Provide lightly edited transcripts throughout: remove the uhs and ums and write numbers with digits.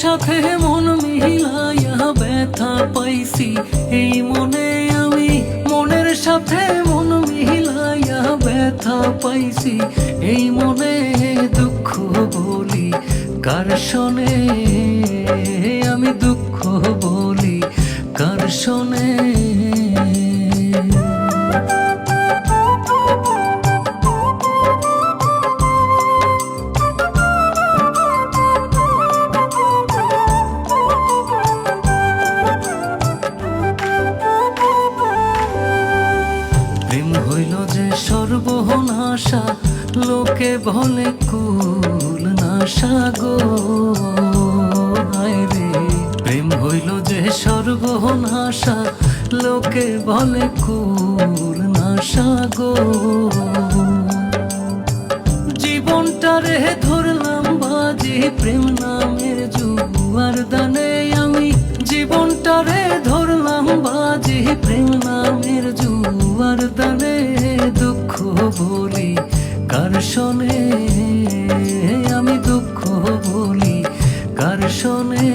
সাথে মন মিলাইয়া ব্যথা পাইছি এই মনে আমি। মনের সাথে মন মিলাইয়া ব্যথা পাইছি এই মনে। দুঃখ বলি কার শোনে, আমি দুঃখ বলি কার শোনে। প্রেম হইল যে সর্বনাশা, লোকে বলে কুল নাশা গো। হায় রে, প্রেম হইল যে সর্বনাশা, লোকে বলে কুল নাশা গো। জীবনটারে ধরলাম বাজি প্রেম নামের জুয়ার দানে আমি। জীবনটারে ধরলাম বাজি প্রেম নামের জুয়ার দানে। দুঃখ বলি কার শোনে, আমি দুঃখ বলি কার শোনে।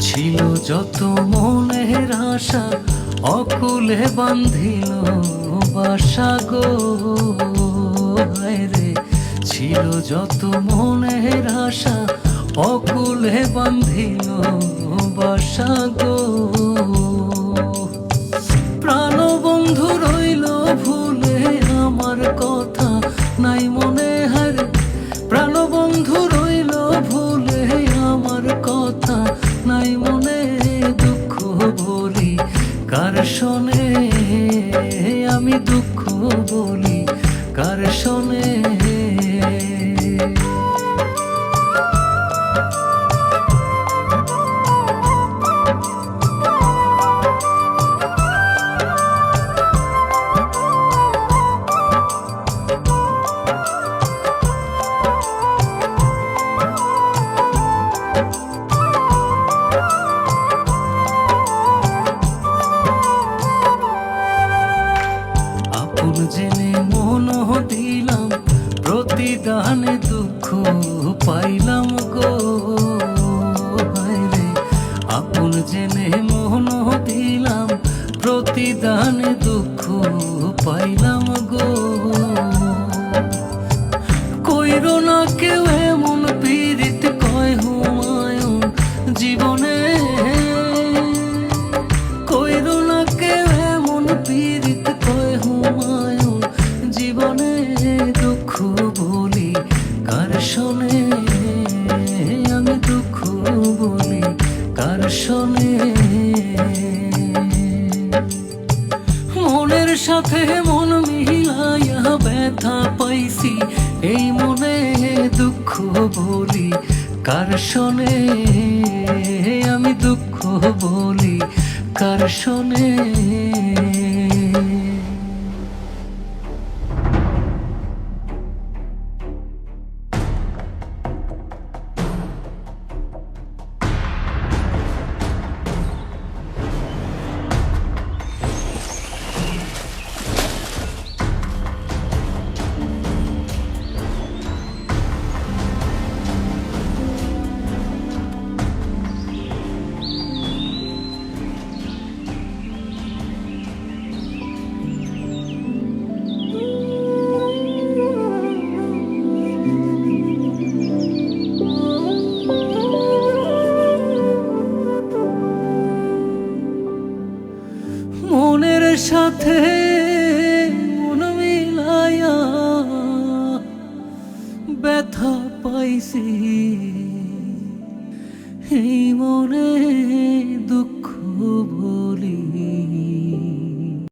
ছিল যত মনের আশা, অকুলে বান্ধিল বাসা গো। হায় রে, ছিল যত মনের আশা, অকুলে বান্ধিল বাসা গো। প্রাণ বন্ধু রইল ভুলে আমার কথা নাই মনে। হায়, প্রাণ বন্ধু রইল ভুলে আমার কথা নাই মনে। দুঃখ বলি কার শোনে, আমি দুঃখ বলি কার শোনে। জেনে মন দিলাম প্রতিদানে দুঃখ পাইলাম গো। হায় রে, আপন জেনে মন দিলাম প্রতিদানে দুঃখ পাইলাম গো। কইরো না কেউ এমন পীড়িত কয় হুমায়ুন জীবনে। কইরো না কেউ এমন পীড়িত কয় হুমায়ুন জীবনে। দুঃখ বলি কার শোনে, আমি দুঃখ বলি কার শোনে। মনের সাথে মন মিলাইয়া ব্যথা পাইছি এই মনে। দুঃখ বলি কার শোনে, আমি দুঃখ বলি কার শোনে। মনের সাথে মন মিলাইয়া ব্যথা পাইছি এই মনে। দুঃখ বলি